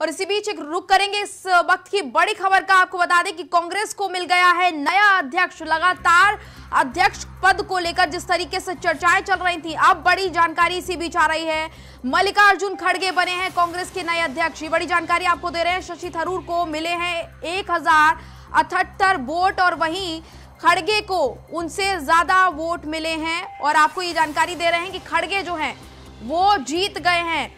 और इसी बीच एक रुक करेंगे इस वक्त की बड़ी खबर का। आपको बता दें कि कांग्रेस को मिल गया है नया अध्यक्ष। लगातार अध्यक्ष पद को लेकर जिस तरीके से चर्चाएं चल रही थी, अब बड़ी जानकारी इसी बीच आ रही है। मल्लिकार्जुन खड़गे बने हैं कांग्रेस के नए अध्यक्ष। ये बड़ी जानकारी आपको दे रहे हैं। शशि थरूर को मिले हैं 1078 वोट और वहीं खड़गे को उनसे ज्यादा वोट मिले हैं। और आपको ये जानकारी दे रहे हैं कि खड़गे जो हैं वो जीत गए हैं।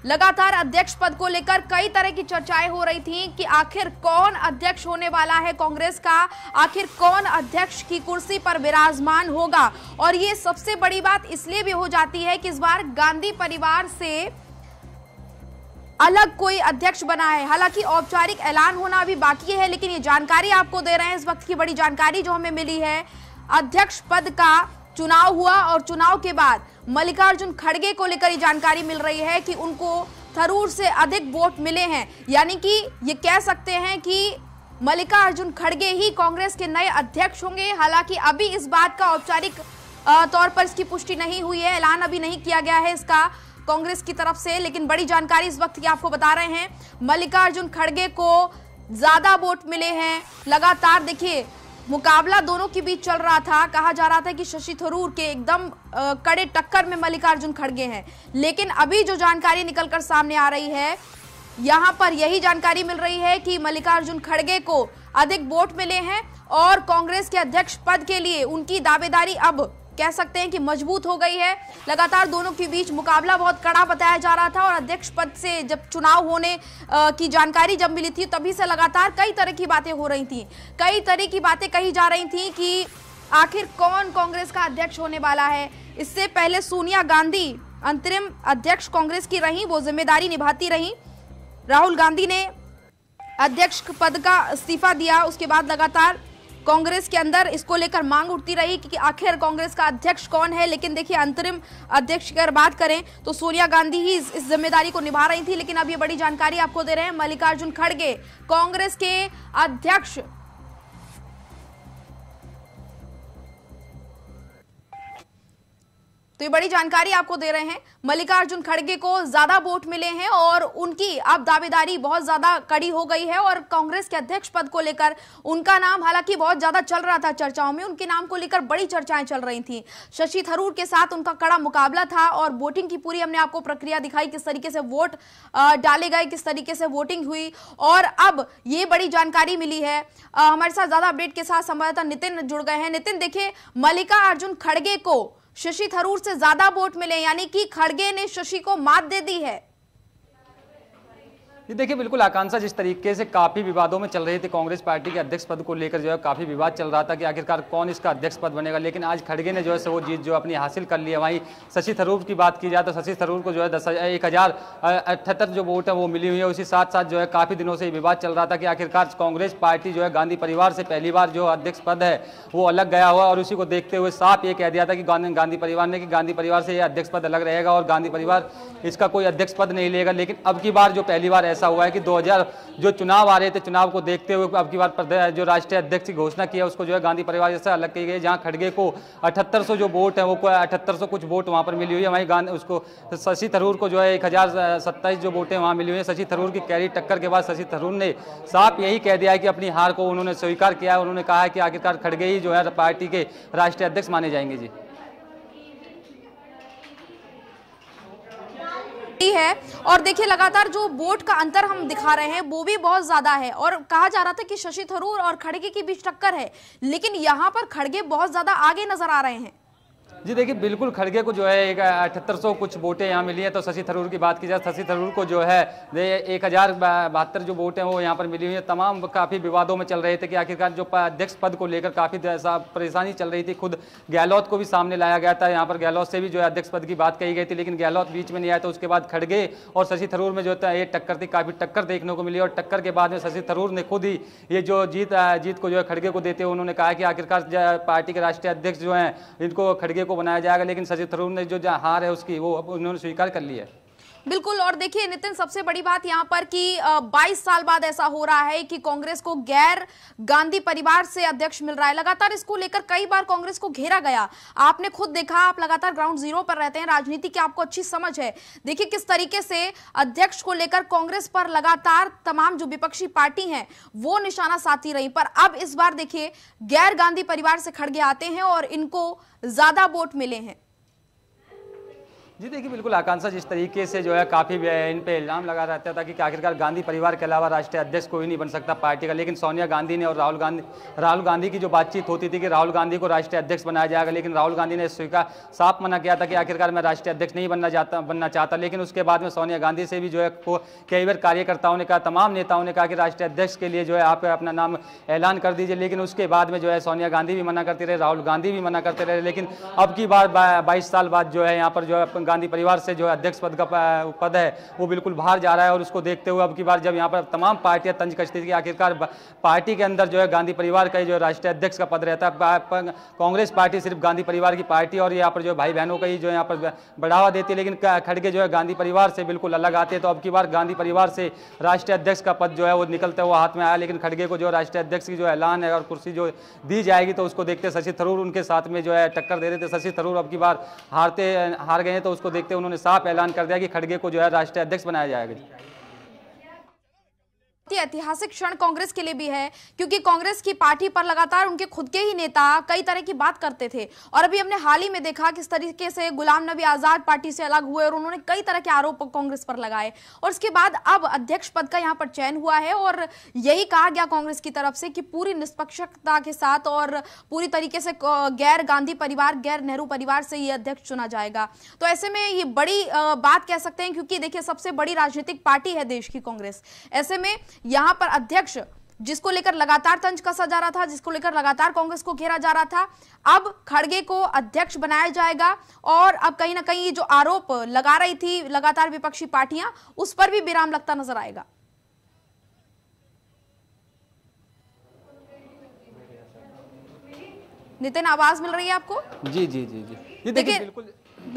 लगातार अध्यक्ष पद को लेकर कई तरह की चर्चाएं हो रही थी कि आखिर कौन अध्यक्ष होने वाला है कांग्रेस का, आखिर कौन अध्यक्ष की कुर्सी पर विराजमान होगा। और ये सबसे बड़ी बात इसलिए भी हो जाती है कि इस बार गांधी परिवार से अलग कोई अध्यक्ष बना है। हालांकि औपचारिक ऐलान होना अभी बाकी है, लेकिन ये जानकारी आपको दे रहे हैं। इस वक्त की बड़ी जानकारी जो हमें मिली है, अध्यक्ष पद का चुनाव हुआ और चुनाव के बाद मल्लिकार्जुन खड़गे को लेकर ये जानकारी मिल रही है कि उनको थरूर से अधिक वोट मिले हैं। यानी कि ये कह सकते हैं कि मल्लिकार्जुन खड़गे ही कांग्रेस के नए अध्यक्ष होंगे। हालांकि अभी इस बात का औपचारिक तौर पर इसकी पुष्टि नहीं हुई है, ऐलान अभी नहीं किया गया है इसका कांग्रेस की तरफ से, लेकिन बड़ी जानकारी इस वक्त की आपको बता रहे हैं। मल्लिकार्जुन खड़गे को ज्यादा वोट मिले हैं। लगातार देखिए मुकाबला दोनों के बीच चल रहा था। कहा जा रहा था कि शशि थरूर के एकदम कड़े टक्कर में मल्लिकार्जुन खड़गे हैं, लेकिन अभी जो जानकारी निकलकर सामने आ रही है, यहां पर यही जानकारी मिल रही है कि मल्लिकार्जुन खड़गे को अधिक वोट मिले हैं और कांग्रेस के अध्यक्ष पद के लिए उनकी दावेदारी अब कह सकते हैं कि मजबूत हो गई है। लगातार दोनों के बीच मुकाबला बहुत कड़ा बताया जा रहा था और अध्यक्ष पद से जब चुनाव होने की जानकारी जब मिली थी, तभी से लगातार कई तरह की बातें हो रही थी, कई तरह की बातें कही जा रही थी कि आखिर कौन कांग्रेस का अध्यक्ष होने वाला है। इससे पहले सोनिया गांधी अंतरिम अध्यक्ष कांग्रेस की रही, वो जिम्मेदारी निभाती रही। राहुल गांधी ने अध्यक्ष पद का इस्तीफा दिया, उसके बाद लगातार कांग्रेस के अंदर इसको लेकर मांग उठती रही कि आखिर कांग्रेस का अध्यक्ष कौन है। लेकिन देखिए अंतरिम अध्यक्ष की अगर बात करें तो सोनिया गांधी ही इस जिम्मेदारी को निभा रही थी। लेकिन अब ये बड़ी जानकारी आपको दे रहे हैं, मल्लिकार्जुन खड़गे कांग्रेस के अध्यक्ष तो ये बड़ी जानकारी आपको दे रहे हैं। मल्लिकार्जुन खड़गे को ज्यादा वोट मिले हैं और उनकी अब दावेदारी बहुत ज्यादा कड़ी हो गई है। और कांग्रेस के अध्यक्ष पद को लेकर उनका नाम हालांकि बहुत ज्यादा चल रहा था चर्चाओं में, उनके नाम को लेकर बड़ी चर्चाएं चल रही थी। शशि थरूर के साथ उनका कड़ा मुकाबला था और वोटिंग की पूरी हमने आपको प्रक्रिया दिखाई, किस तरीके से वोट डाले गए, किस तरीके से वोटिंग हुई। और अब ये बड़ी जानकारी मिली है। हमारे साथ ज्यादा अपडेट के साथ संवाददाता नितिन जुड़ गए हैं। नितिन, देखिए मल्लिकार्जुन खड़गे को शशि थरूर से ज्यादा वोट मिले, यानी कि खड़गे ने शशि को मात दे दी है। ये देखिए बिल्कुल आकांक्षा, जिस तरीके से काफ़ी विवादों में चल रही थी कांग्रेस पार्टी के अध्यक्ष पद को लेकर, जो है काफ़ी विवाद चल रहा था कि आखिरकार कौन इसका अध्यक्ष पद बनेगा। लेकिन आज खड़गे ने जो है वो जीत जो अपनी हासिल कर ली है। वहीं शशि थरूर की बात की जाए तो शशि थरूर को जो है 1078 जो वोट है वो मिली हुई है। उसी साथ साथ जो है काफ़ी दिनों से विवाद चल रहा था कि आखिरकार कांग्रेस पार्टी जो है गांधी परिवार से पहली बार जो अध्यक्ष पद है वो अलग गया हुआ, और उसी को देखते हुए साफ ये कह दिया था कि गांधी परिवार ने कि गांधी परिवार से ये अध्यक्ष पद अलग रहेगा और गांधी परिवार इसका कोई अध्यक्ष पद नहीं लेगा। लेकिन अब की बार जो पहली बार ऐसा हुआ है कि 2000 जो चुनाव आ रहे थे, चुनाव को देखते हुए अब की बार जो राष्ट्रीय अध्यक्ष की घोषणा की है उसको जो है गांधी परिवार से अलग की गई, जहां खड़गे को 7800 जो वोट है वो 7800 कुछ वोट वहां पर मिली हुई है। वहीं उसको शशि थरूर को जो है 1027 जो वोटें वहां मिली हुई है। शशि थरूर की कैरी टक्कर के बाद शशि थरूर ने साफ यही कह दिया है कि अपनी हार को उन्होंने स्वीकार किया है। उन्होंने कहा है कि आखिरकार खड़गे ही जो है पार्टी के राष्ट्रीय अध्यक्ष माने जाएंगे। जी है। और देखिए लगातार जो वोट का अंतर हम दिखा रहे हैं वो भी बहुत ज्यादा है। और कहा जा रहा था कि शशि थरूर और खड़गे के बीच टक्कर है, लेकिन यहां पर खड़गे बहुत ज्यादा आगे नजर आ रहे हैं। जी देखिए बिल्कुल खड़गे को जो है 7800 कुछ वोटें यहाँ मिली है। तो शशि थरूर की बात की जाए, शशि थरूर को जो है 1072 जो वोट हैं वो यहाँ पर मिली हुई है। तमाम काफ़ी विवादों में चल रहे थे कि आखिरकार जो अध्यक्ष पद को लेकर काफ़ी परेशानी चल रही थी। खुद गहलोत को भी सामने लाया गया था, यहाँ पर गहलोत से भी जो है अध्यक्ष पद की बात कही गई थी, लेकिन गहलोत बीच में नहीं आया। तो उसके बाद खड़गे और शशि थरूर में जो है ये टक्कर थी, काफ़ी टक्कर देखने को मिली। और टक्कर के बाद में शशि थरूर ने खुद ही ये जो जीत को जो है खड़गे को देते हुए उन्होंने कहा कि आखिरकार पार्टी के राष्ट्रीय अध्यक्ष जो हैं इनको खड़गे को बनाया जाएगा। लेकिन शशि थरूर ने जो हार है उसकी वो उन्होंने स्वीकार कर ली है। बिल्कुल। और देखिए नितिन, सबसे बड़ी बात यहाँ पर कि 22 साल बाद ऐसा हो रहा है कि कांग्रेस को गैर गांधी परिवार से अध्यक्ष मिल रहा है। लगातार इसको लेकर कई बार कांग्रेस को घेरा गया। आपने खुद देखा, आप लगातार ग्राउंड जीरो पर रहते हैं, राजनीति की आपको अच्छी समझ है। देखिए किस तरीके से अध्यक्ष को लेकर कांग्रेस पर लगातार तमाम जो विपक्षी पार्टी हैं वो निशाना साधती रही, पर अब इस बार देखिए गैर गांधी परिवार से खड़गे आते हैं और इनको ज्यादा वोट मिले हैं। जी देखिए, बिल्कुल आकांक्षा, जिस तरीके से जो है काफ़ी इन पे इल्ज़ाम लगा रहता था कि आखिरकार गांधी परिवार के अलावा राष्ट्रीय अध्यक्ष कोई नहीं बन सकता पार्टी का, लेकिन सोनिया गांधी ने और राहुल गांधी की जो बातचीत होती थी कि राहुल गांधी को राष्ट्रीय अध्यक्ष बनाया जाएगा, लेकिन राहुल गांधी ने स्वीकार साफ मना किया था कि आखिरकार मैं राष्ट्रीय अध्यक्ष नहीं बनना चाहता। लेकिन उसके बाद में सोनिया गांधी से भी जो है कई बार कार्यकर्ताओं ने कहा, तमाम नेताओं ने कहा कि राष्ट्रीय अध्यक्ष के लिए जो है आप अपना नाम ऐलान कर दीजिए, लेकिन उसके बाद में जो है सोनिया गांधी भी मना करती रहे, राहुल गांधी भी मना करते रहे। लेकिन अब की बार 22 साल बाद जो है यहाँ पर जो है गांधी परिवार से जो अध्यक्ष पद का पद है वो बिल्कुल बाहर जा रहा है। और उसको देखते हुए अब की बार जब यहाँ पर तमाम पार्टियां तंज कसती थी कि आखिरकार पार्टी के अंदर जो है गांधी परिवार का जो राष्ट्रीय अध्यक्ष का पद रहता है, कांग्रेस पार्टी सिर्फ गांधी परिवार की पार्टी और यहाँ पर जो भाई बहनों का ही जो यहाँ पर बढ़ावा देती है, लेकिन खड़गे जो है गांधी परिवार से बिल्कुल अलग आते हैं। तो अब की बार गांधी परिवार से राष्ट्रीय अध्यक्ष का पद जो है वो निकलते हुए हाथ में आया, लेकिन खड़गे को जो राष्ट्रीय अध्यक्ष की जो ऐलान है और कुर्सी जो दी जाएगी तो उसको देखते शशि थरूर उनके साथ में जो है टक्कर दे रहे थे। शशि थरूर अब की बार हार गए, तो उसको देखते उन्होंने साफ ऐलान कर दिया कि खड़गे को जो है राष्ट्रीय अध्यक्ष बनाया जाएगा। ऐतिहासिक क्षण कांग्रेस के लिए भी है, क्योंकि कांग्रेस की पार्टी पर लगातार उनके खुद के ही नेता कई तरह की बात करते थे। और अभी हमने हाल ही में देखा किस तरीके से गुलाम नबी आजाद पार्टी से अलग हुए और उन्होंने कई तरह के आरोप कांग्रेस पर लगाए। और उसके बाद अब अध्यक्ष पद का यहां पर चयन हुआ है और यही कहा गया कांग्रेस की तरफ से कि पूरी निष्पक्षता के साथ और पूरी तरीके से गैर गांधी परिवार, गैर नेहरू परिवार से ये अध्यक्ष चुना जाएगा। तो ऐसे में ये बड़ी बात कह सकते हैं, क्योंकि देखिए सबसे बड़ी राजनीतिक पार्टी है देश की कांग्रेस। ऐसे में यहां पर अध्यक्ष जिसको लेकर लगातार तंज कसा जा रहा था, जिसको लेकर लगातार कांग्रेस को घेरा जा रहा था, अब खड़गे को अध्यक्ष बनाया जाएगा। और अब कहीं ना कहीं जो आरोप लगा रही थी लगातार विपक्षी पार्टियां, उस पर भी विराम लगता नजर आएगा। नितिन, आवाज मिल रही है आपको? जी जी जी जी जी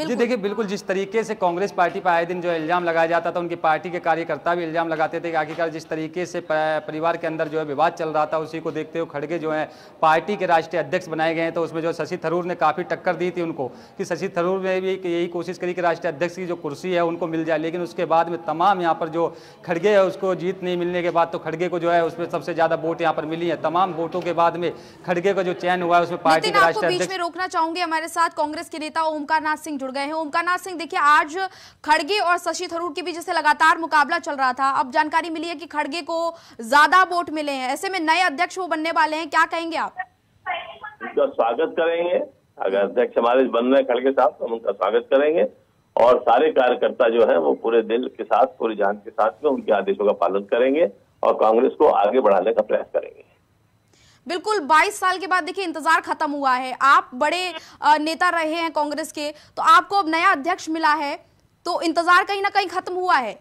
देखिए बिल्कुल जिस तरीके से कांग्रेस पार्टी पर आए दिन जो इल्जाम लगाया जाता था, उनकी पार्टी के कार्यकर्ता भी इल्जाम लगाते थे कि आखिरकार जिस तरीके से परिवार के अंदर जो है विवाद चल रहा था, उसी को देखते हुए खड़गे जो है पार्टी के राष्ट्रीय अध्यक्ष बनाए गए हैं। तो उसमें जो शशि थरूर ने काफ़ी टक्कर दी थी उनको, कि शशि थरूर ने भी यही कोशिश करी कि राष्ट्रीय अध्यक्ष की जो कुर्सी है उनको मिल जाए, लेकिन उसके बाद में तमाम यहाँ पर जो खड़गे है उसको जीत नहीं मिलने के बाद तो खड़गे को जो है उसमें सबसे ज़्यादा वोट यहाँ पर मिली है। तमाम वोटों के बाद में खड़गे का जो चयन हुआ है उसमें पार्टी के राष्ट्रीय अध्यक्ष। बीच में रोकना चाहूंगी, हमारे साथ कांग्रेस के नेता ओमकार नाथ सिंह जुड़ गए हैं। ओमकार नाथ सिंह, देखिए आज खड़गे और शशि थरूर के बीच जैसे लगातार मुकाबला चल रहा था, अब जानकारी मिली है कि खड़गे को ज्यादा वोट मिले हैं। ऐसे में नए अध्यक्ष वो बनने वाले हैं, क्या कहेंगे आप? उनका स्वागत करेंगे। अगर अध्यक्ष हमारे बन रहे खड़गे साहब तो हम उनका स्वागत करेंगे और सारे कार्यकर्ता जो है वो पूरे दिल के साथ, पूरी जान के साथ में उनके आदेशों का पालन करेंगे और कांग्रेस को आगे बढ़ाने का प्रयास करेंगे। बिल्कुल, 22 साल के बाद देखिए इंतजार खत्म हुआ है। आप बड़े नेता रहे हैं कांग्रेस के, तो आपको अब नया अध्यक्ष मिला है, तो इंतजार कहीं ना कहीं खत्म हुआ है?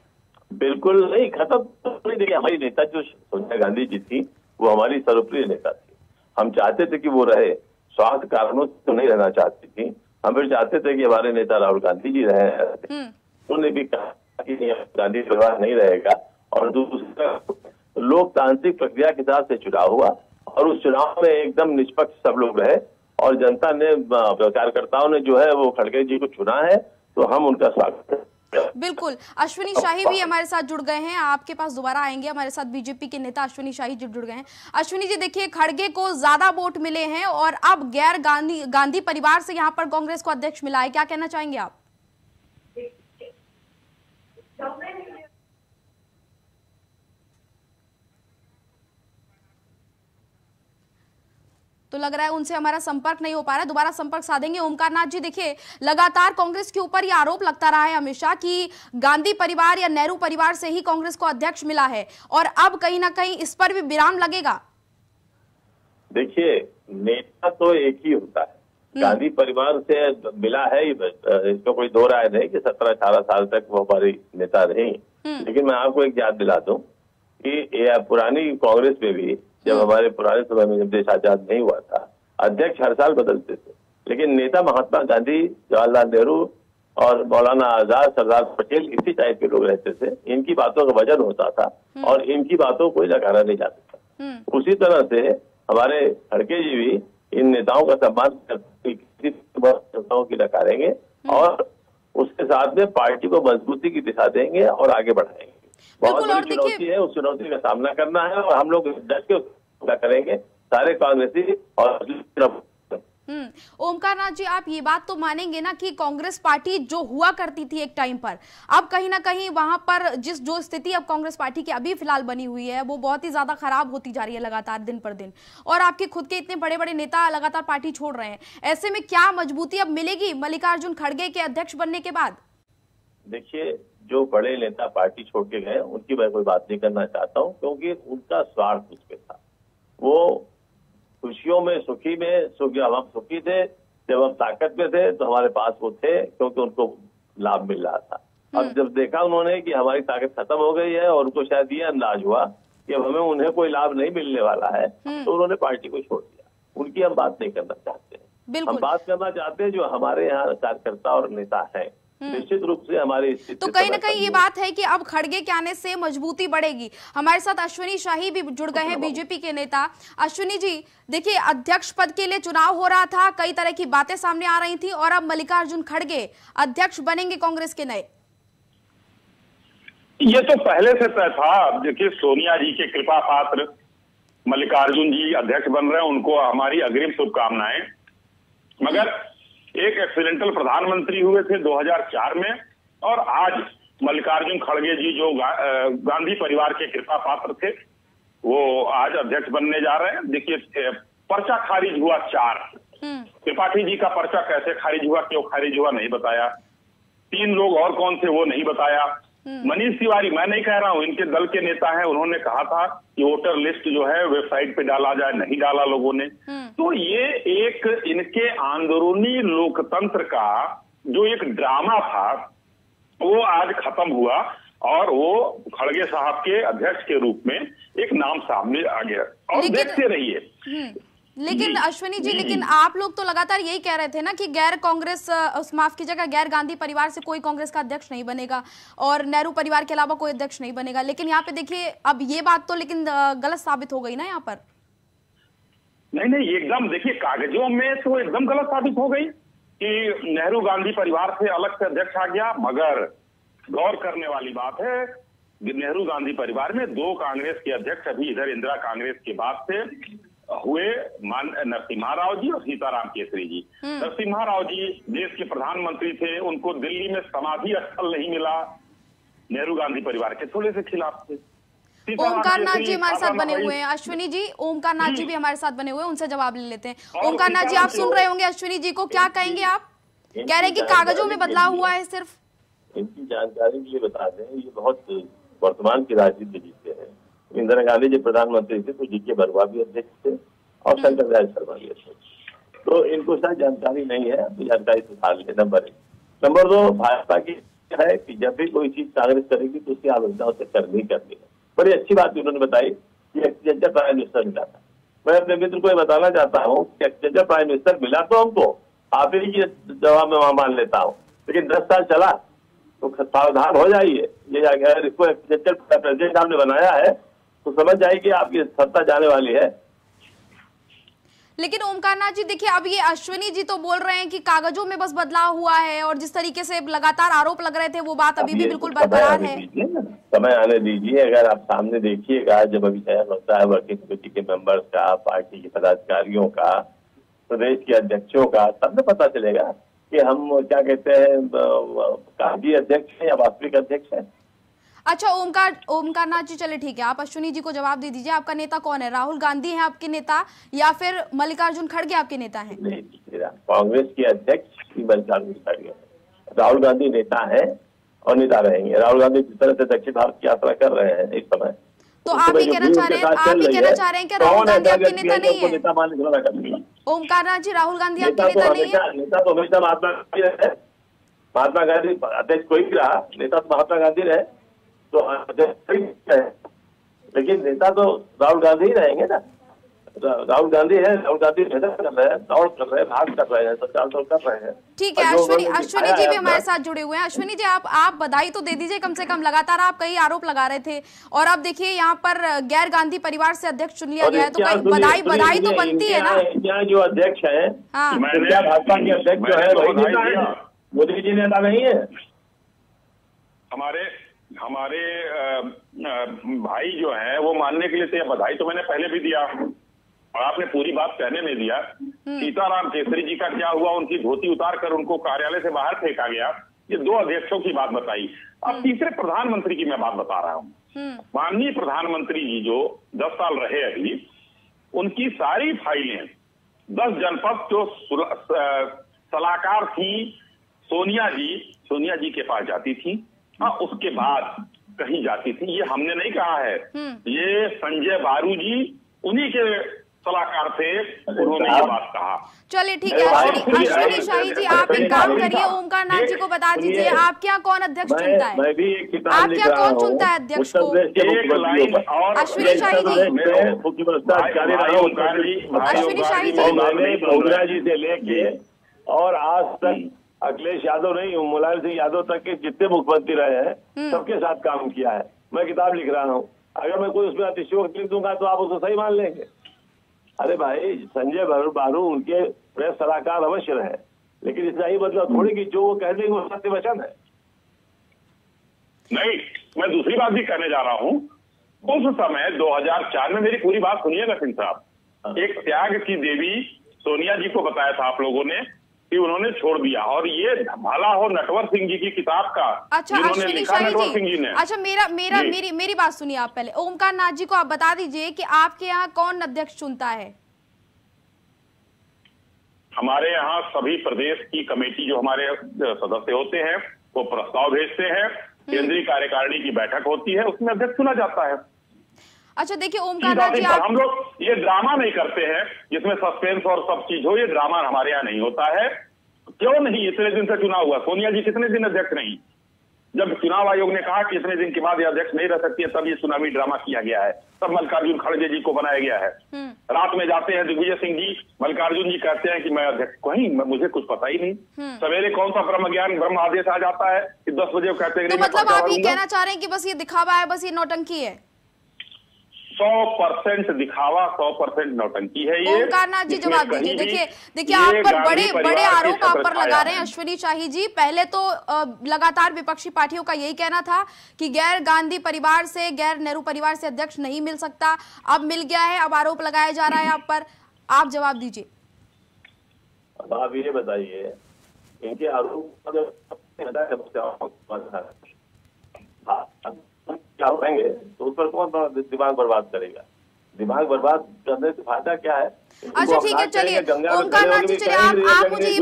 बिल्कुल नहीं, खत्म नहीं। देखिए, हमारी नेता जो सोनिया गांधी जी थी वो हमारी सर्वप्रिय नेता थी। हम चाहते थे कि वो रहे, स्वार्थ कारणों से तो नहीं रहना चाहती थी। हम फिर चाहते थे कि हमारे नेता राहुल गांधी जी रहे। उन्होंने भी कहा कि गांधी परिवार नहीं रहेगा और दूसरा लोकतांत्रिक प्रक्रिया के साथ से चुनाव हुआ और उस चुनाव में एकदम निष्पक्ष सब लोग रहे और जनता ने, कार्यकर्ताओं ने जो है वो खड़गे जी को चुना है, तो हम उनका स्वागत करते हैं। बिल्कुल, अश्विनी शाही भी हमारे साथ जुड़ गए हैं, आपके पास दोबारा आएंगे। हमारे साथ बीजेपी के नेता अश्विनी शाही जुड़ गए हैं। अश्विनी जी, देखिए खड़गे को ज्यादा वोट मिले हैं और अब गैर गांधी परिवार से यहाँ पर कांग्रेस को अध्यक्ष मिला है, क्या कहना चाहेंगे आप? तो लग रहा है उनसे हमारा संपर्क नहीं हो पा रहा है, दोबारा संपर्क साधेंगे। ओमकार नाथ जी, देखिए लगातार कांग्रेस के ऊपर ये आरोप लगता रहा है हमेशा कि गांधी परिवार या नेहरू परिवार से ही कांग्रेस को अध्यक्ष मिला है और अब कहीं ना कहीं इस पर भी विराम लगेगा। देखिए, नेता तो एक ही होता है, गांधी परिवार से मिला है, इसमें कोई दो राय नहीं कि 17-18 साल तक वो हमारी नेता रही। लेकिन मैं आपको एक याद दिला दूं कि पुरानी कांग्रेस में भी जब हमारे पुराने समय में जब देश आजाद नहीं हुआ था, अध्यक्ष हर साल बदलते थे, लेकिन नेता महात्मा गांधी, जवाहरलाल नेहरू और मौलाना आजाद, सरदार पटेल, इसी टाइप के लोग रहते थे। इनकी बातों का वजन होता था और इनकी बातों को नकारा नहीं जा सकता। उसी तरह से हमारे खड़गे जी भी इन नेताओं का सम्मान करते, किसी नेताओं की नकारेंगे और उसके साथ में पार्टी को मजबूती की दिशा देंगे और आगे बढ़ाएंगे। बहुत बड़ी चुनौती है, उस चुनौती का सामना करना है और हम लोग डट के उसका करेंगे, सारे कांग्रेसी और ओमकार नाथ जी, आप ये बात तो मानेंगे ना कि कांग्रेस पार्टी जो हुआ करती थी एक टाइम पर, अब कहीं ना कहीं वहां पर जो स्थिति अब कांग्रेस पार्टी की अभी फिलहाल बनी हुई है वो बहुत ही ज्यादा खराब होती जा रही है लगातार दिन पर दिन, और आपके खुद के इतने बड़े बड़े नेता लगातार पार्टी छोड़ रहे हैं। ऐसे में क्या मजबूती अब मिलेगी मल्लिकार्जुन खड़गे के अध्यक्ष बनने के बाद? देखिए, जो बड़े नेता पार्टी छोड़ के गए उनकी मैं कोई बात नहीं करना चाहता हूँ, क्योंकि उनका स्वार्थ उसमें था। वो खुशियों में, सुखी में, जब हम सुखी थे, जब हम ताकत में थे तो हमारे पास वो थे, क्योंकि उनको लाभ मिल रहा था। अब जब देखा उन्होंने कि हमारी ताकत खत्म हो गई है और उनको शायद ये अंदाज हुआ कि अब हमें उन्हें कोई लाभ नहीं मिलने वाला है, तो उन्होंने पार्टी को छोड़ दिया। उनकी हम बात नहीं करना चाहते हैं। हम बात करना चाहते हैं जो हमारे यहाँ कार्यकर्ता और नेता हैं। निश्चित रूप से हमारी तो कहीं ना कहीं ये बात है कि अब खड़गे के आने से मजबूती बढ़ेगी। हमारे साथ अश्विनी शाही भी जुड़ गए हैं, बीजेपी के नेता। अश्विनी जी, देखिए, अध्यक्ष पद के लिए चुनाव हो रहा था, कई तरह की बातें सामने आ रही थी, और अब मल्लिकार्जुन खड़गे अध्यक्ष बनेंगे कांग्रेस के नए। ये तो पहले से तय था। देखिए, सोनिया जी के कृपा पात्र मल्लिकार्जुन जी अध्यक्ष बन रहे हैं, उनको हमारी अग्रिम शुभकामनाएं। मगर एक एक्सीडेंटल प्रधानमंत्री हुए थे 2004 में, और आज मल्लिकार्जुन खड़गे जी जो गांधी परिवार के कृपा पात्र थे, वो आज अध्यक्ष बनने जा रहे हैं। देखिए, पर्चा खारिज हुआ 4। त्रिपाठी जी का पर्चा कैसे खारिज हुआ, क्यों खारिज हुआ, नहीं बताया। 3 लोग और कौन थे वो नहीं बताया। मनीष तिवारी, मैं नहीं कह रहा हूं, इनके दल के नेता हैं, उन्होंने कहा था कि वोटर लिस्ट जो है वेबसाइट पे डाला जाए, नहीं डाला लोगों ने। तो ये एक इनके अंदरूनी लोकतंत्र का जो एक ड्रामा था वो आज खत्म हुआ और वो खड़गे साहब के अध्यक्ष के रूप में एक नाम सामने आ गया। और देखते रहिए। लेकिन अश्विनी जी, लेकिन आप लोग तो लगातार यही कह रहे थे ना कि गैर कांग्रेस, माफ कीजिएगा, गैर गांधी परिवार से कोई कांग्रेस का अध्यक्ष नहीं बनेगा और नेहरू परिवार के अलावा कोई अध्यक्ष नहीं बनेगा। लेकिन यहाँ पे देखिए, अब ये बात तो लेकिन गलत साबित हो गई ना यहाँ पर। नहीं, एकदम देखिए, कागजों में तो एकदम गलत साबित हो गई कि नेहरू गांधी परिवार से अलग से अध्यक्ष आ गया। मगर गौर करने वाली बात है, नेहरू गांधी परिवार में 2 कांग्रेस के अध्यक्ष अभी इधर इंदिरा कांग्रेस के बाद से हुए, नरसिम्हा राव जी और सीताराम केसरी जी। नरसिम्हा राव जी देश के प्रधानमंत्री थे, उनको दिल्ली में समाधि स्थल नहीं मिला, नेहरू गांधी परिवार के थोड़े से खिलाफ थे। ओमकार नाथ जी हमारे साथ बने हुए हैं। अश्विनी जी, ओमकार नाथ जी भी हमारे साथ बने हुए हैं, उनसे जवाब ले लेते हैं। ओमकार नाथ जी, आप सुन रहे होंगे अश्विनी जी को, क्या कहेंगे आप? कह रहे हैं कि कागजों में बदलाव हुआ है सिर्फ। इनकी जानकारी के लिए बता दें, ये बहुत वर्तमान की राजनीति जीते हैं। इंदिरा गांधी जी प्रधानमंत्री थे तो DK बरुआ भी अध्यक्ष थे और शंकर दयाल शर्मा भी अध्यक्ष। तो इनको शायद जानकारी नहीं है, तो जानकारी सुधार ले। नंबर 1। नंबर 2, भाजपा की है कि जब भी कोई चीज कांग्रेस करेगी तो उसकी आलोचना उसे करनी है। बड़ी अच्छी बात उन्होंने बताई कि एक्सचेंजर प्राइम मिनिस्टर मिला था। मैं अपने मित्र को बताना चाहता हूँ कि एक्सचेंजर प्राइम मिनिस्टर मिला तो हमको, आप ही की जवाब में मान लेता हूँ, लेकिन 10 साल चला तो सावधान हो जाइए। ये अगर इसको एक्सचेंजर प्रेसिडेंट आपने बनाया है तो समझ जाइए कि आपकी सत्ता जाने वाली है। लेकिन ओमकार नाथ जी, देखिए, अब ये अश्विनी जी तो बोल रहे हैं कि कागजों में बस बदलाव हुआ है, और जिस तरीके से लगातार आरोप लग रहे थे वो बात अभी भी बिल्कुल बरकरार है। समय आने दीजिए। अगर आप सामने देखिएगा, जब अभी चयन होता है वर्किंग कमेटी के मेंबर्स का, पार्टी के पदाधिकारियों का, प्रदेश के अध्यक्षों का, तब तो पता चलेगा कि हम क्या कहते हैं, कागजी अध्यक्ष है या वास्तविक अध्यक्ष है। अच्छा, ओमकार नाथ जी, चले ठीक है, आप अश्विनी जी को जवाब दे दीजिए। आपका नेता कौन है? राहुल गांधी है आपके नेता या फिर मल्लिकार्जुन खड़गे आपके नेता हैं? नहीं, कांग्रेस के अध्यक्ष मल्लिकार्जुन खड़गे। राहुल गांधी नेता है और नेता रहेंगे। राहुल गांधी जिस तरह से दक्षिण भारत की यात्रा कर रहे हैं इस समय, तो आप ही कहना चाह रहे हैं कि राहुल गांधी आपके नेता नहीं है? नेता मान लेना। ओमकार नाथ जी, राहुल गांधी आपके नेता नहीं है? नेता तो हमेशा महात्मा गांधी रहे। महात्मा गांधी अध्यक्ष कोई भी रहा, नेता तो महात्मा गांधी रहे, तो लेकिन नेता तो राहुल गांधी ही रहेंगे ना। राहुल गांधी है, राहुल गांधी मेहनत कर रहे हैं, दौड़ कर रहे हैं, भाग कर रहे हैं, प्रचार कर रहे हैं। ठीक है, अश्विनी जी भी हमारे साथ जुड़े हुए हैं। अश्विनी जी आप बधाई तो दे दीजिए, कम से कम लगातार आप कई आरोप लगा रहे थे और अब देखिए यहाँ पर गैर गांधी परिवार से अध्यक्ष चुन लिया गया है, तो बधाई तो बनती है ना। यहाँ जो अध्यक्ष है, भाजपा के अध्यक्ष जो है वही मोदी जी नेता नहीं है। हमारे भाई जो है वो मानने के लिए थे, बधाई तो मैंने पहले भी दिया और आपने पूरी बात कहने नहीं दिया। सीताराम केसरी जी का क्या हुआ, उनकी धोती उतार कर उनको कार्यालय से बाहर फेंका गया, ये 2 अध्यक्षों की बात बताई। अब तीसरे प्रधानमंत्री की मैं बात बता रहा हूँ। माननीय प्रधानमंत्री जी जो 10 साल रहे अभी, उनकी सारी फाइलें 10 जनपद जो सलाहकार थी सोनिया जी के पास जाती थी, उसके बाद कहीं जाती थी, ये हमने नहीं कहा है, ये संजय बारू जी उन्हीं के सलाहकार थे, उन्होंने ये बात कहा। चलिए ठीक है, अश्विनी शाही जी आप एक काम करिए, ओमकार नाथ जी को बता दीजिए आपके यहाँ कौन अध्यक्ष चुनता है, आपके यहाँ कौन चुनता है अध्यक्ष को? अश्विनी शाही जी से लेके और आज तक अखिलेश यादव नहीं, मुलायम सिंह यादव तक के जितने मुख्यमंत्री रहे हैं सबके साथ काम किया है। मैं किताब लिख रहा हूँ, अगर मैं कोई उसमें अतिशयोक्ति लिख दूंगा तो आप उसको सही मान लेंगे। अरे भाई, संजय बारू उनके प्रेस सलाहकार अवश्य रहे, लेकिन इतना ही मतलब थोड़ी कि जो वो कह देंगे वो सत्य वचन है। नहीं, मैं दूसरी बात भी कहने जा रहा हूँ। उस समय 2004 में, मेरी पूरी बात सुनिएगा सिंह साहब, एक त्याग की देवी सोनिया जी को बताया था आप लोगों ने कि उन्होंने छोड़ दिया, और ये भला हो नटवर सिंह जी की किताब का। अच्छा अश्विनी शाही जी, अच्छा मेरी बात सुनिए आप पहले। ओमकार नाथ जी को आप बता दीजिए कि आपके यहाँ कौन अध्यक्ष चुनता है? हमारे यहाँ सभी प्रदेश की कमेटी जो हमारे सदस्य होते हैं वो प्रस्ताव भेजते हैं, केंद्रीय कार्यकारिणी की बैठक होती है, उसमें अध्यक्ष चुना जाता है। अच्छा देखिए ओमकार नाथ जी, हम लोग ये ड्रामा नहीं करते हैं जिसमें सस्पेंस और सब चीज हो, ये ड्रामा हमारे यहाँ नहीं होता है। क्यों नहीं? इतने दिन से चुनाव हुआ, सोनिया जी कितने दिन अध्यक्ष नहीं? जब चुनाव आयोग ने कहा कि इतने दिन के बाद ये अध्यक्ष नहीं रह सकती है, तब ये चुनावी ड्रामा किया गया है, तब मल्लिकार्जुन खड़गे जी को बनाया गया है। रात में जाते हैं दिग्विजय सिंह जी, मल्लिकार्जुन जी कहते हैं कि मैं अध्यक्ष, कहीं मुझे कुछ पता ही नहीं। सवेरे कौन सा ब्रह्म आदेश आ जाता है कि 10 बजे कहते हैं। तो मतलब आप ये कहना चाह रहे हैं कि बस ये दिखावा है, बस ये नौटंकी है? 100% दिखावा, 100% नौटंकी है ये। ओमकार नाथ जी जवाब दीजिए। देखिए आप पर बड़े आरोप आप पर लगा रहे हैं अश्विनी शाही जी। पहले तो लगातार विपक्षी पार्टियों का यही कहना था कि गैर गांधी परिवार से, गैर नेहरू परिवार से अध्यक्ष नहीं मिल सकता, अब मिल गया है, अब आरोप लगाया जा रहा है आप पर, आप जवाब दीजिए। अब आप ये बताइए, इनके आरोप क्या होंगे तो उस पर कौन दिमाग बर्बाद करेगा? दिमाग बर्बाद करने से फायदा क्या है? अच्छा ठीक है, चलिए ओमकार नाथ जी, चलिए आप मुझे ये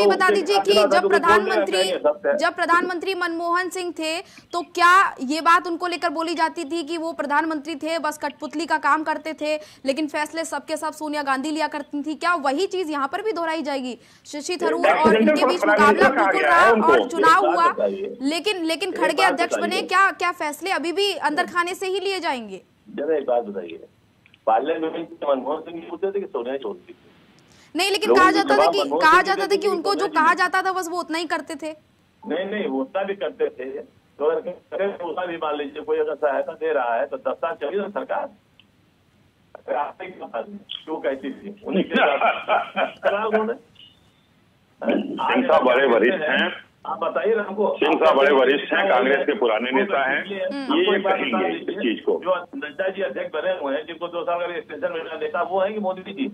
बता दीजिए, कि जब प्रधानमंत्री मनमोहन सिंह थे तो क्या ये बात उनको लेकर बोली जाती थी कि वो प्रधानमंत्री थे, बस कठपुतली का काम करते थे, लेकिन फैसले सबके सब सोनिया गांधी लिया करती थी? क्या वही चीज यहाँ पर भी दोहराई जाएगी? शशि थरूर और इनके बीच मुकाबला बिल्कुल रहा और चुनाव हुआ, लेकिन खड़गे अध्यक्ष बने, क्या फैसले अभी भी अंदर खाने से ही लिए जाएंगे? जरा एक बात बताइए, पार्लियामेंट में मनमोहन सिंह जी पूछते थे कि सोनिया छोड़ती थी? नहीं, लेकिन कहा जाता था कि उनको जो कहा जाता था बस वो उतना ही करते थे। नहीं, वो उतना भी करते थे, तो उतना भी मान लीजिए कोई अगर सहायता दे रहा है तो 10 साल चली ना सरकार, क्यों कहती थी उन्हीं के साथ बड़े वरिष्ठ हैं, आप बताइए हमको। सिंह साहब बड़े वरिष्ठ हैं, कांग्रेस के पुराने नेता हैं, ये कहेंगे इस चीज को। जो नड्डा जी अध्यक्ष बने हुए हैं, जिनको 2 साल का एक्सटेंशन मिला, नेता वो है कि मोदी जी?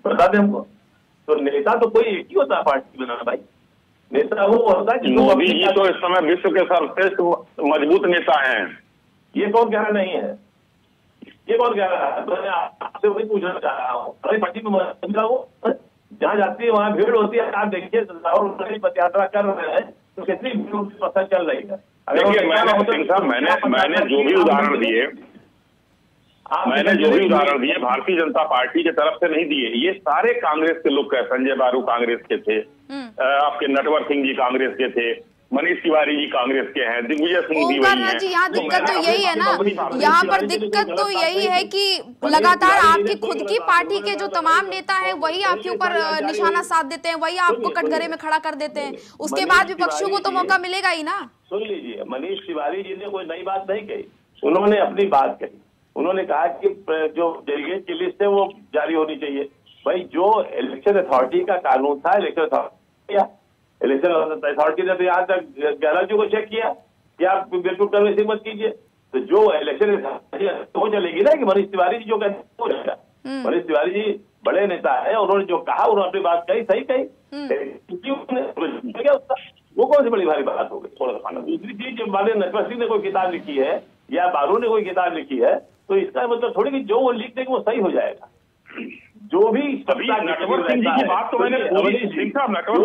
बता दें हमको। तो नेता तो कोई एक ही होता है पार्टी बनाना भाई, नेता वो होता है। मोदी जी तो इस समय विश्व के सर्वश्रेष्ठ मजबूत नेता हैं। ये कौन कह रहा नहीं है? ये कौन कह रहा है? मैं आपसे वही पूछना चाह रहा हूँ। अरे पार्टी में वो जहाँ जाती है वहाँ भीड़ होती है, आप देखिए राहुल गांधी पद यात्रा कर रहे हैं तो कितनी भीड़ पता चल रही है। देखिए मैंने जो भी उदाहरण दिए भारतीय जनता पार्टी की तरफ से नहीं दिए, ये सारे कांग्रेस के लोग, संजय बारू कांग्रेस के थे, आपके नटवर सिंह जी कांग्रेस के थे, मनीष तिवारी जी कांग्रेस के हैं, दिग्विजय सिंह भी वही हैं। जी यहाँ दिक्कत तो यही है ना, यहाँ पर दिक्कत तो यही है कि लगातार आपकी खुद की पार्टी के जो तमाम नेता हैं वही आपके ऊपर निशाना साध देते हैं, वही आपको कटघरे में खड़ा कर देते हैं, उसके बाद विपक्षियों को तो मौका मिलेगा ही ना। सुन लीजिए, मनीष तिवारी जी ने कोई नई बात नहीं कही, उन्होंने अपनी बात कही। उन्होंने कहा कि जो डेलीगेट की लिस्ट है वो जारी होनी चाहिए। भाई जो इलेक्शन अथॉरिटी का कानून था, इलेक्शन अथॉरिटी ने तो यहाँ तक गहलोत जी को चेक किया कि आप बिल्कुल कन्विंसिंग मत कीजिए, तो जो इलेक्शन वो चलेगी ना कि मनीष तिवारी जी जो कहते हो जाएगा। मनीष तिवारी जी बड़े नेता है, उन्होंने जो कहा उन्होंने अपनी बात कही, सही कही, वो कौन सी बड़ी भारी बात हो गई। दूसरी चीज, जब माने नटवर सिंह ने कोई किताब लिखी है या बारू ने कोई किताब लिखी है तो इसका मतलब थोड़ी कि जो वो लिख देंगे वो सही हो जाएगा। जो भी नटवर सिंह जी की बात तो मैंने पूरी, नटवर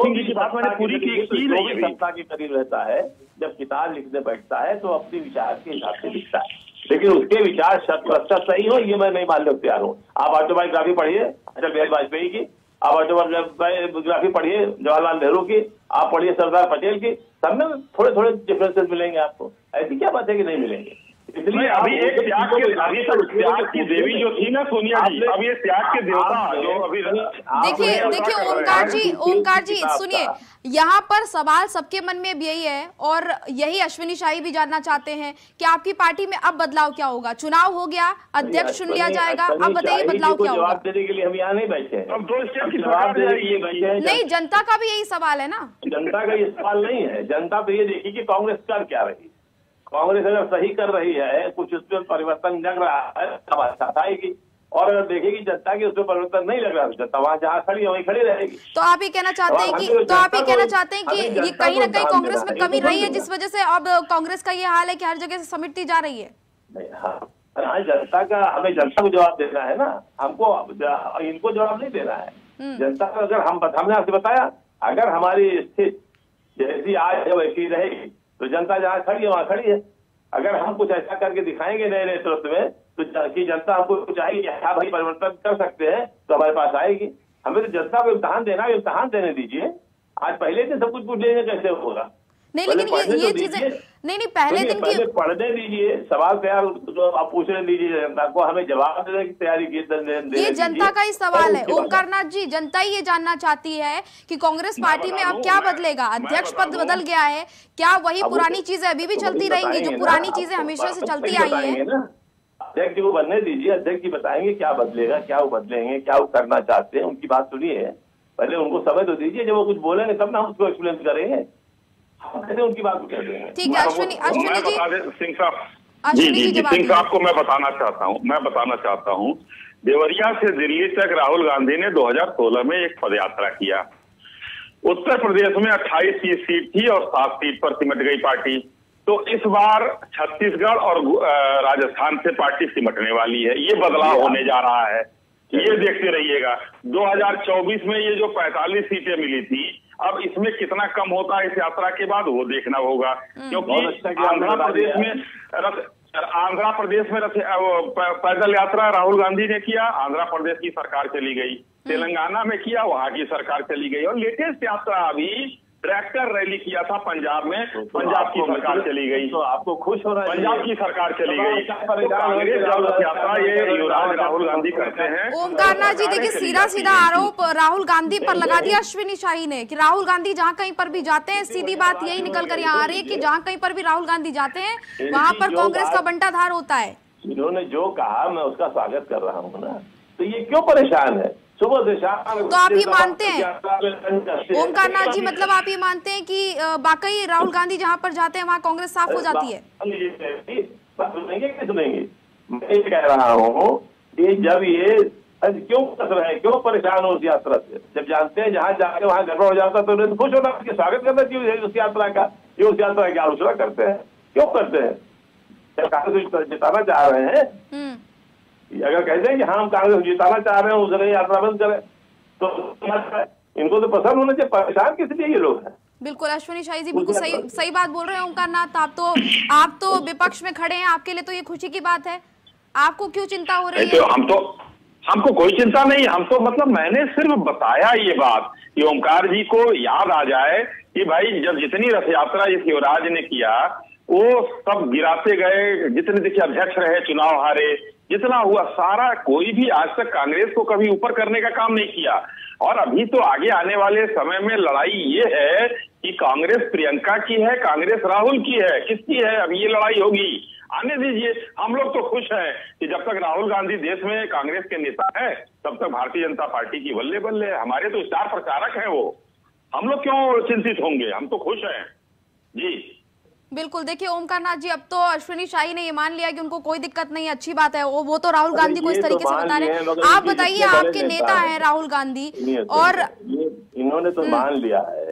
सिंह जी की बात मैंने पूरी की नहीं, सत्ता के करीब रहता है, जब किताब लिखने बैठता है तो अपने विचार के हिसाब से लिखता है, लेकिन उसके विचार शत प्रतिशत सही हो ये मैं नहीं मानने को तैयार हूँ। आप ऑटोबायोग्राफी पढ़िए अटल बिहारी वाजपेयी की, आप ऑटोबायोग्राफी पढ़िए जवाहरलाल नेहरू की, आप पढ़िए सरदार पटेल की, सब में थोड़े थोड़े डिफरेंसेस मिलेंगे आपको। ऐसी क्या बात है कि नहीं मिलेंगे। इसलिए अभी एक त्याग की देवी जो थी ना सोनिया जी, अब ये त्याग के देवता जो अभी देखिए ओमकार जी सुनिए, यहाँ पर सवाल सबके मन में भी यही है और यही अश्विनी शाही भी जानना चाहते हैं कि आपकी पार्टी में अब बदलाव क्या होगा। चुनाव हो गया, अध्यक्ष चुन लिया जाएगा, अब बताइए बदलाव क्या होगा। जवाब देने के लिए हम यहाँ नहीं बैठे हैं, अब 2 स्टेप की जवाब नहीं, जनता का भी यही सवाल है ना। जनता का ये सवाल नहीं है, जनता तो ये देखी कि कांग्रेस कर क्या रही। कांग्रेस अगर सही कर रही है, कुछ उसमें परिवर्तन लग रहा है, तब अच्छा आएगी, और अगर देखेगी जनता की उसमें परिवर्तन नहीं लग रहा है, जनता वहाँ जहाँ खड़ी है वहीं खड़ी रहेगी। तो आप ये कहना चाहते हैं कि ये कहीं ना कहीं कांग्रेस में कमी रही है जिस वजह से अब कांग्रेस का ये हाल है कि हर जगह से समेटती जा रही है। हाँ, जनता का, हमें जनता को जवाब देना है ना, हमको इनको जवाब नहीं देना है। जनता का अगर हमने आपसे बताया, अगर हमारी स्थिति जैसी आज है वैसी रहेगी तो जनता जहाँ खड़ी है वहाँ खड़ी है। अगर हम कुछ ऐसा करके दिखाएंगे नए नेतृत्व में तो कि जनता हमको चाहेगी हाँ भाई परिवर्तन कर सकते हैं, तो हमारे पास आएगी। हमें तो जनता को इम्तहान देना है, इम्तहान देने दीजिए। आज पहले दिन सब कुछ पूछ लेंगे कैसे होगा। नहीं, लेकिन ये चीजें नहीं पहले दिन की पढ़ने दीजिए, सवाल तैयार आप पूछने दीजिए जनता को, हमें जवाब देने की तैयारी की। ये जनता का ही सवाल है ओमकार नाथ जी, जनता ही ये जानना चाहती है कि कांग्रेस पार्टी में अब क्या बदलेगा। अध्यक्ष पद बदल गया है, क्या वही पुरानी चीजें अभी भी चलती रहेंगी जो पुरानी चीजें हमेशा से चलती आई है। अध्यक्ष जी को बनने दीजिए, अध्यक्ष जी बताएंगे क्या बदलेगा, क्या वो बदलेंगे, क्या वो करना चाहते हैं, उनकी बात सुनिए। पहले उनको समय तो दीजिए, जब वो कुछ बोलेंगे तब ना हम उसको एक्सप्लेन करेंगे, उनकी बात कर देंगे। ठीक है अश्विनी जी, सिंह साहब जी सिंह साहब को मैं बताना चाहता हूँ देवरिया से दिल्ली तक राहुल गांधी ने 2016 में एक पदयात्रा किया। उत्तर प्रदेश में 28 सीट थी और 7 सीट पर सिमट गई पार्टी। तो इस बार छत्तीसगढ़ और राजस्थान से पार्टी सिमटने वाली है। ये बदलाव होने जा रहा है, ये देखते रहिएगा। 2024 में ये जो 45 सीटें मिली थी, अब इसमें कितना कम होता है इस यात्रा के बाद वो देखना होगा, क्योंकि आंध्र प्रदेश में पैदल यात्रा राहुल गांधी ने किया, आंध्र प्रदेश की सरकार चली गई, तेलंगाना में किया, वहां की सरकार चली गई, और लेटेस्ट यात्रा अभी ट्रैक्टर रैली किया था पंजाब में, पंजाब की सरकार चली गई। तो आपको खुश हो रहा है, पंजाब की सरकार चली गई। तो कांग्रेस जब यात्रा ये युवराज राहुल गांधी करते हैं। ओमकार नाथ जी देखिए, सीधा आरोप राहुल गांधी पर लगा दिया अश्विनी शाही ने कि राहुल गांधी जहाँ कहीं पर भी जाते हैं, सीधी बात यही निकल कर यहाँ आ रही है कि जहाँ कहीं पर भी राहुल गांधी जाते हैं वहाँ पर कांग्रेस का बंटाधार होता है। इन्होंने जो कहा मैं उसका स्वागत कर रहा हूँ ना, तो ये क्यों परेशान है सुबह से शाम। तो आप ये मानते हैं ओमकार नाथ जी, मतलब आप ये मानते हैं कि वाकई राहुल गांधी जहां पर जाते हैं वहां कांग्रेस साफ हो जाती है? सुनेंगे, मैं ये कह रहा हूँ कि जब ये क्यों कर रहे हैं, क्यों परेशान हो उस यात्रा से, जब जानते हैं जहाँ जाके वहाँ गड़बड़ हो जाता तो उन्हें खुश होना, स्वागत करना चाहिए उस यात्रा का। ये उस यात्रा की आलोचना करते हैं, क्यों करते हैं? कांग्रेस जिताना चाह रहे हैं, अगर कहते हैं कि हाँ हम कांग्रेस जिताना चाह रहे हैं, उस जगह यात्रा बंद करें, तो इनको तो पसंद होना चाहिए। परेशान किस लिए ये लोग हैं? बिल्कुल अश्विनी शाही जी बिल्कुल सही बात बोल रहे हैं ओमकार नाथ। आप तो विपक्ष में खड़े हैं, आपके लिए तो ये खुशी की बात है, आपको क्यों चिंता हो रही है? हमको कोई चिंता नहीं, हम तो मतलब मैंने सिर्फ बताया ये बात कि ओमकार जी को याद आ जाए कि भाई जब जितनी रथ यात्रा इस युवराज ने किया वो सब गिराते गए, जितने देखिए अध्यक्ष रहे चुनाव हारे, जितना हुआ सारा, कोई भी आज तक कांग्रेस को कभी ऊपर करने का काम नहीं किया। और अभी तो आगे आने वाले समय में लड़ाई ये है कि कांग्रेस प्रियंका की है, कांग्रेस राहुल की है, किसकी है, अब ये लड़ाई होगी। आने दीजिए, हम लोग तो खुश हैं कि जब तक राहुल गांधी देश में कांग्रेस के नेता है तब तक भारतीय जनता पार्टी की बल्ले बल्ले, हमारे तो स्टार प्रचारक हैं वो, हम लोग क्यों चिंतित होंगे, हम तो खुश हैं जी। बिल्कुल, देखिए ओमकार नाथ जी, अब तो अश्विनी शाही ने ये मान लिया कि उनको कोई दिक्कत नहीं, अच्छी बात है। वो तो राहुल गांधी को इस तरीके से बता रहे हैं। आप बताइए, आपके नेता हैं राहुल गांधी, और इन्होंने तो मान लिया है,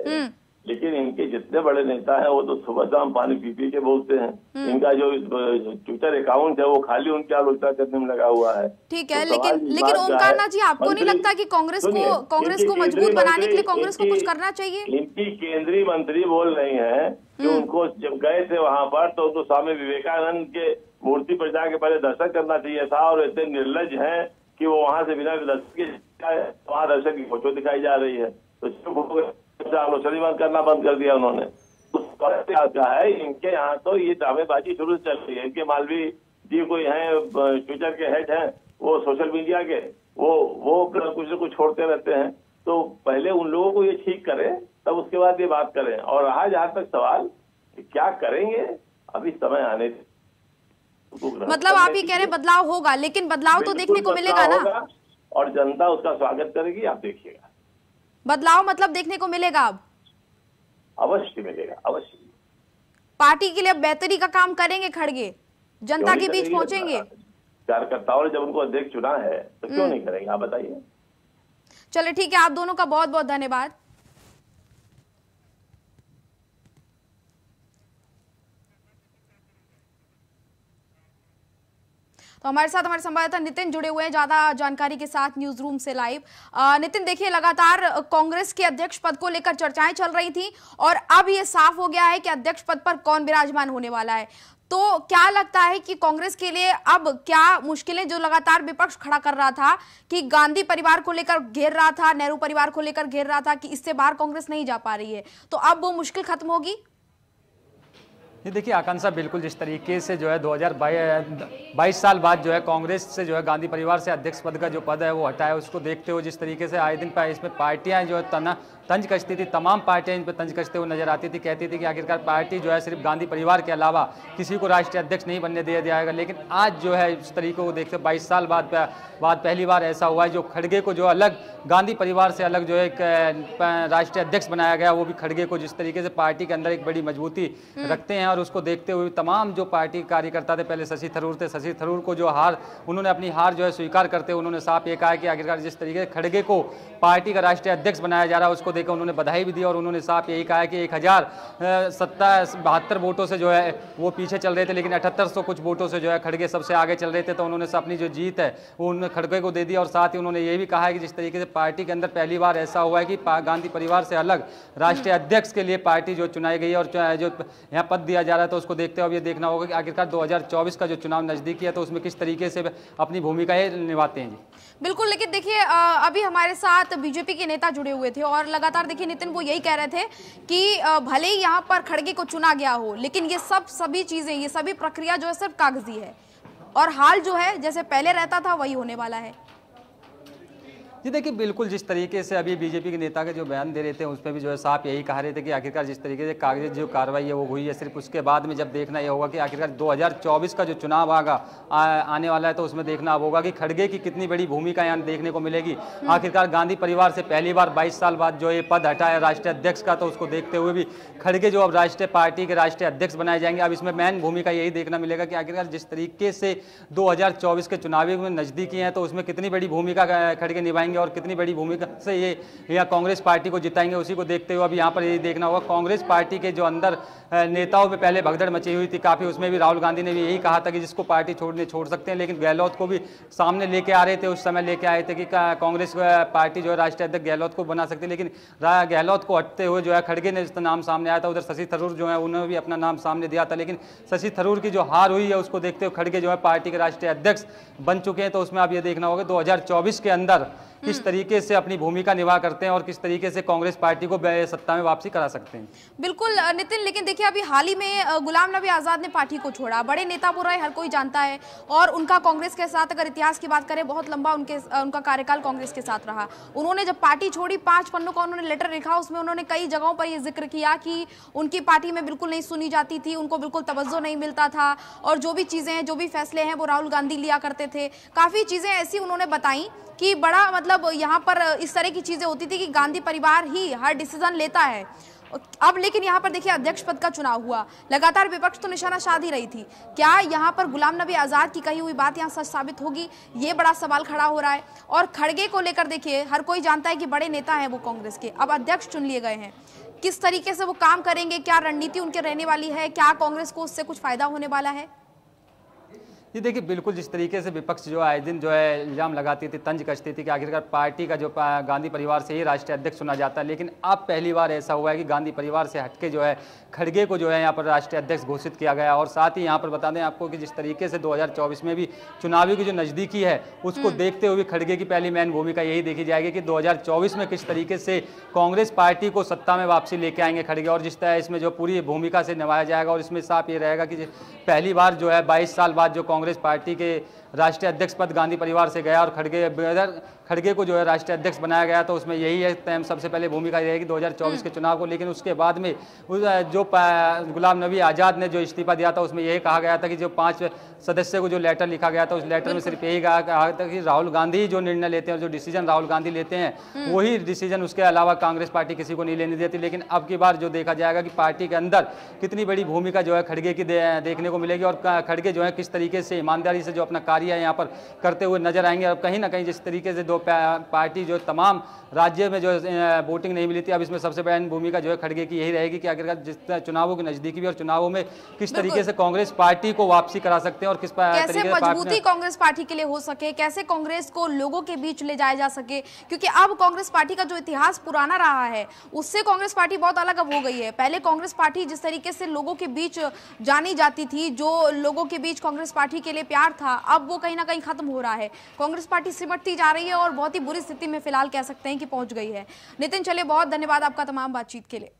लेकिन इनके जितने बड़े नेता हैं वो तो सुबह शाम पानी पी पी के बोलते हैं। इनका जो ट्विटर अकाउंट है वो खाली उनकी आलोचना करने में लगा हुआ है। ठीक है, लेकिन ओमकार नाथ जी, आपको नहीं लगता कि कांग्रेस को मजबूत बनाने के लिए कांग्रेस को कुछ करना चाहिए? इनकी केंद्रीय मंत्री बोल रही है कि उनको जब गए थे वहां पर तो स्वामी विवेकानंद के मूर्ति पर जाके पहले दर्शन करना चाहिए था, और इतने निर्लज हैं कि वो वहां से बिना दर्शन के वहां दर्शन की फोटो दिखाई जा रही है, तो आलोचना बंद करना बंद कर दिया उन्होंने। क्या है, इनके यहाँ तो ये ड्रामेबाजी शुरू से चल रही है। इनके मालवीय जी कोई हैं, ट्विटर के हेड हैं, वो सोशल मीडिया के, वो कुछ न कुछ छोड़ते रहते हैं। तो पहले उन लोगों को ये ठीक करें, तब उसके बाद ये बात करें। और रहा जहां तक सवाल कि क्या करेंगे, अभी समय आने, मतलब आप ये कह रहे हैं बदलाव होगा, लेकिन बदलाव तो देखने को मिलेगा ना, और जनता उसका स्वागत करेगी, आप देखिएगा। बदलाव मतलब देखने को मिलेगा, अब अवश्य मिलेगा, अवश्य। पार्टी के लिए बेहतरी का काम करेंगे खड़गे, जनता के बीच पहुंचेंगे। कार्यकर्ताओं ने जब उनको अध्यक्ष चुना है तो क्यों नहीं करेंगे, आप बताइए। चलिए ठीक है, आप दोनों का बहुत बहुत धन्यवाद। तो हमारे साथ हमारे संवाददाता नितिन जुड़े हुए हैं ज्यादा जानकारी के साथ न्यूज रूम से लाइव। नितिन, देखिए लगातार कांग्रेस के अध्यक्ष पद को लेकर चर्चाएं चल रही थी और अब ये साफ हो गया है कि अध्यक्ष पद पर कौन विराजमान होने वाला है। तो क्या लगता है कि कांग्रेस के लिए अब क्या मुश्किलें, जो लगातार विपक्ष खड़ा कर रहा था कि गांधी परिवार को लेकर घेर रहा था, नेहरू परिवार को लेकर घेर रहा था कि इससे बाहर कांग्रेस नहीं जा पा रही है, तो अब वो मुश्किल खत्म होगी? ये देखिए आकांक्षा, बिल्कुल जिस तरीके से जो है 2022 साल बाद जो है कांग्रेस से जो है गांधी परिवार से अध्यक्ष पद का जो पद है वो हटाया, उसको देखते हुए जिस तरीके से आए दिन इसमें पार्टियां जो है तंज कसती थी, तमाम पार्टियां इन पर तंज कसते हुए नजर आती थी, कहती थी कि आखिरकार पार्टी जो है सिर्फ गांधी परिवार के अलावा किसी को राष्ट्रीय अध्यक्ष नहीं बनने दिया जाएगा। लेकिन आज जो है इस तरीके को देखते 22 साल बाद पहली बार ऐसा हुआ है, जो खड़गे को जो अलग गांधी परिवार से अलग जो है एक राष्ट्रीय अध्यक्ष बनाया गया, वो भी खड़गे को जिस तरीके से पार्टी के अंदर एक बड़ी मजबूती रखते हैं। और उसको देखते हुए तमाम जो पार्टी कार्यकर्ता थे, पहले शशि थरूर थे, शशि थरूर को जो उन्होंने अपनी हार जो है स्वीकार करते हुए उन्होंने साफ ये कहा कि आखिरकार जिस तरीके से खड़गे को पार्टी का राष्ट्रीय अध्यक्ष बनाया जा रहा है उसको देखकर उन्होंने बधाई भी दी, और उन्होंने साफ यही कहा कि 1072 वोटों से जो है वो पीछे चल रहे थे, लेकिन 7800 कुछ वोटों से जो है खड़गे सबसे आगे चल रहे थे, तो उन्होंने अपनी जो जीत है वो उन्होंने खड़गे को दे दी। और साथ ही उन्होंने ये भी कहा है कि जिस तरीके से पार्टी के अंदर पहली बार ऐसा हुआ है कि गांधी परिवार से अलग राष्ट्रीय अध्यक्ष के लिए पार्टी जो चुनाई गई है और जो यहाँ पद दिया जा रहा है, तो उसको देखते हुए ये देखना होगा कि आखिरकार 2024 का जो चुनाव नजदीकी है तो उसमें किस तरीके से अपनी भूमिका निभाते हैं। जी बिल्कुल, लेकिन देखिए अभी हमारे साथ बीजेपी के नेता जुड़े हुए थे और लगातार देखिए नितिन वो यही कह रहे थे कि भले ही यहाँ पर खड़गे को चुना गया हो, लेकिन ये सभी चीजें, ये सभी प्रक्रिया जो है सिर्फ कागजी है और हाल जो है जैसे पहले रहता था वही होने वाला है। जी देखिए, बिल्कुल जिस तरीके से अभी बीजेपी के नेता के जो बयान दे रहे थे उसमें भी जो है साफ यही कहा रहे थे कि आखिरकार जिस तरीके से कागजी जो कार्रवाई है वो हुई है, सिर्फ उसके बाद में जब देखना यह होगा कि आखिरकार 2024 का जो चुनाव आने वाला है तो उसमें देखना अब होगा कि खड़गे की कितनी बड़ी भूमिका यहाँ देखने को मिलेगी। आखिरकार गांधी परिवार से पहली बार 22 साल बाद जो ये पद हटा है राष्ट्रीय अध्यक्ष का, तो उसको देखते हुए भी खड़गे जो अब राष्ट्रीय पार्टी के राष्ट्रीय अध्यक्ष बनाए जाएंगे। अब इसमें मेन भूमिका यही देखना मिलेगा कि आखिरकार जिस तरीके से 2024 के चुनावी में नजदीकी हैं तो उसमें कितनी बड़ी भूमिका खड़गे निभाएंगे और कितनी बड़ी भूमिका से ये या कांग्रेस पार्टी को जिताएंगे, उसी को देखते हुए अब यहाँ पर यही देखना होगा। कांग्रेस पार्टी के जो अंदर नेताओं में पहले भगदड़ मची हुई थी काफ़ी, उसमें भी राहुल गांधी ने भी यही कहा था कि जिसको पार्टी छोड़ सकते हैं, लेकिन गहलोत को भी सामने लेके आ रहे थे, उस समय लेके आए थे कि कांग्रेस पार्टी जो है राष्ट्रीय अध्यक्ष गहलोत को बना सकती है, लेकिन गहलोत को हटते हुए जो है खड़गे ने नाम सामने आया था। उधर शशि थरूर जो है उन्होंने भी अपना नाम सामने दिया था, लेकिन शशि थरूर की जो हार हुई है उसको देखते हुए खड़गे जो है पार्टी के राष्ट्रीय अध्यक्ष बन चुके हैं। तो उसमें अब ये देखना होगा 2024 के अंदर किस तरीके से अपनी भूमिका निभा करते हैं और किस तरीके से कांग्रेस पार्टी को सत्ता में वापसी करा सकते हैं। बिल्कुल नितिन, लेकिन देखिए अभी हाल ही में गुलाम नबी आजाद ने पार्टी को छोड़ा, बड़े नेता वो रहे, हर कोई जानता है, और उनका कांग्रेस के साथ अगर इतिहास की बात करें बहुत लंबा उनका कार्यकाल कांग्रेस के साथ रहा। उन्होंने जब पार्टी छोड़ी 5 पन्नों का उन्होंने लेटर लिखा, उसमें उन्होंने कई जगहों पर यह जिक्र किया कि उनकी पार्टी में बिल्कुल नहीं सुनी जाती थी, उनको बिल्कुल तवज्जो नहीं मिलता था, और जो भी चीजें हैं, जो भी फैसले हैं वो राहुल गांधी लिया करते थे। काफी चीजें ऐसी उन्होंने बताई कि बड़ा मतलब यहाँ पर इस तरह की चीजें होती थी कि गांधी परिवार ही हर डिसीजन लेता है। अब लेकिन यहाँ पर देखिए अध्यक्ष पद का चुनाव हुआ, लगातार विपक्ष तो निशाना साध ही रही थी। क्या यहाँ पर गुलाम नबी आजाद की कही हुई बात यहाँ सच साबित होगी, ये बड़ा सवाल खड़ा हो रहा है। और खड़गे को लेकर देखिए हर कोई जानता है कि बड़े नेता हैं वो कांग्रेस के, अब अध्यक्ष चुन लिए गए हैं, किस तरीके से वो काम करेंगे, क्या रणनीति उनके रहने वाली है, क्या कांग्रेस को उससे कुछ फायदा होने वाला है? ये देखिए बिल्कुल जिस तरीके से विपक्ष जो आए दिन जो है इल्जाम लगाती थी, तंज कसती थी कि आखिरकार पार्टी का जो गांधी परिवार से ही राष्ट्रीय अध्यक्ष चुना जाता है, लेकिन अब पहली बार ऐसा हुआ है कि गांधी परिवार से हटके जो है खड़गे को जो है यहाँ पर राष्ट्रीय अध्यक्ष घोषित किया गया। और साथ ही यहाँ पर बता दें आपको कि जिस तरीके से 2024 में भी चुनावी की जो नज़दीकी है उसको देखते हुए खड़गे की पहली मेन भूमिका यही देखी जाएगी कि 2024 में किस तरीके से कांग्रेस पार्टी को सत्ता में वापसी लेके आएंगे खड़गे, और जिस तरह इसमें जो पूरी भूमिका से निभाया जाएगा। और इसमें साफ ये रहेगा कि पहली बार जो है 22 साल बाद जो कांग्रेस पार्टी के राष्ट्रीय अध्यक्ष पद गांधी परिवार से गया और खड़गे को जो है राष्ट्रीय अध्यक्ष बनाया गया, तो उसमें यही है सबसे पहले भूमिका रहेगी 2024 के चुनाव को। लेकिन उसके बाद में जो गुलाम नबी आज़ाद ने जो इस्तीफा दिया था उसमें यही कहा गया था कि जो 5 सदस्यों को जो लेटर लिखा गया था उस लेटर में सिर्फ यही कहा था कि राहुल गांधी जो निर्णय लेते हैं, जो डिसीजन राहुल गांधी लेते हैं वही डिसीजन, उसके अलावा कांग्रेस पार्टी किसी को नहीं लेने देती। लेकिन अब की बार जो देखा जाएगा कि पार्टी के अंदर कितनी बड़ी भूमिका जो है खड़गे की देखने को मिलेगी, और खड़गे जो है किस तरीके से ईमानदारी से जो अपना कार्य है यहाँ पर करते हुए नजर आएंगे। और कहीं ना कहीं जिस तरीके से पार्टी जो तमाम राज्य में जो वोटिंग नहीं मिली थी, अब इसमें सबसे बड़ी भूमिका जो है खड़गे की यही रहेगी कि आखिरकार जिस चुनावों की नजदीकी भी और चुनावों में किस तरीके से कांग्रेस पार्टी को वापसी करा सकते हैं और किस कैसे मजबूती कांग्रेस पार्टी के लिए हो सके, कैसे कांग्रेस को लोगों के बीच ले जाया जा सके। क्योंकि अब कांग्रेस पार्टी का जो इतिहास पुराना रहा है उससे कांग्रेस पार्टी बहुत अलग अब हो गई है। पहले कांग्रेस पार्टी जिस तरीके से लोगों के बीच जानी जाती थी, जो लोगों के बीच कांग्रेस पार्टी के लिए प्यार था, अब वो कहीं ना कहीं खत्म हो रहा है। कांग्रेस पार्टी सिमटती जा रही है और बहुत ही बुरी स्थिति में फिलहाल कह सकते हैं कि पहुंच गई है। नितिन, चलिए बहुत धन्यवाद आपका तमाम बातचीत के लिए।